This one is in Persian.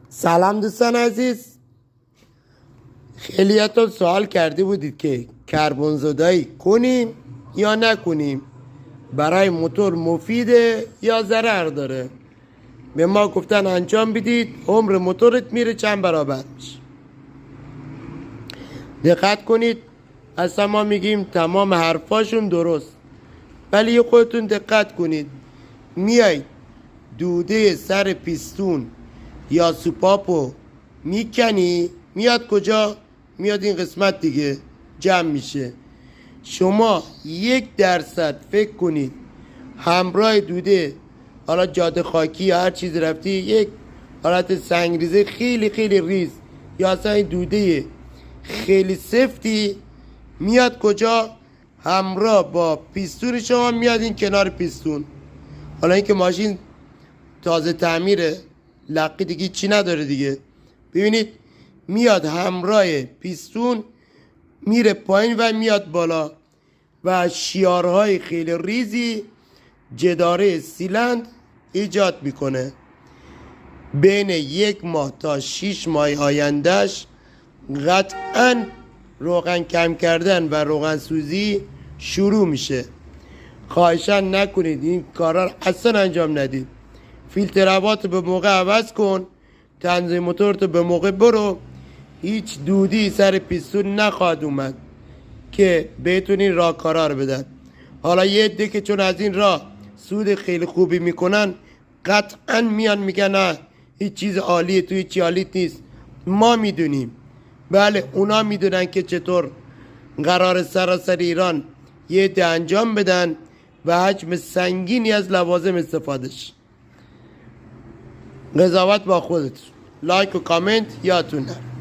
سلام دوستان عزیز. خیلیاتون سوال کرده بودید که کربن زدایی کنیم یا نکنیم، برای موتور مفیده یا ضرر داره. به ما گفتن انجام بدید، عمر موتورت میره چند برابر میشه. دقت کنید، اصلا ما میگیم تمام حرفاشون درست، ولی یه خودتون دقت کنید. میای دوده سر پیستون یا سوپاپو میکنی، میاد کجا؟ میاد این قسمت دیگه جمع میشه. شما 1% فکر کنید همراه دوده، حالا جاده خاکی یا هر چیز رفتی، یک حالت سنگریزه خیلی خیلی ریز یا اصلا این دوده خیلی سفتی میاد کجا؟ همراه با پیستون شما میاد این کنار پیستون. حالا اینکه ماشین تازه تعمیره، لقی دیگه چی نداره دیگه، ببینید میاد همراه پیستون میره پایین و میاد بالا و شیارهای خیلی ریزی جداره سیلند ایجاد میکنه. بین 1 ماه تا 6 ماه آیندهش قطعا روغن کم کردن و روغن سوزی شروع میشه. خواهشاً نکنید این کارا رو اصلا انجام ندید. فیلتر هواتو به موقع عوض کن، تنظیم موتورتو به موقع برو. هیچ دودی سر پیستون نخواهد اومد که بتونین راه کارا رو بدن. حالا یه عده که چون از این راه سود خیلی خوبی میکنن، قطعا میان میگن نه هیچ چیز عالیه، توی چی عالیت نیست. ما میدونیم، بله اونا میدونن که چطور قرار سراسر ایران یه عده انجام بدن و حجم سنگینی از لوازم استفادهش. قضاوت با خودت. لایک و کامنت یادتون نره.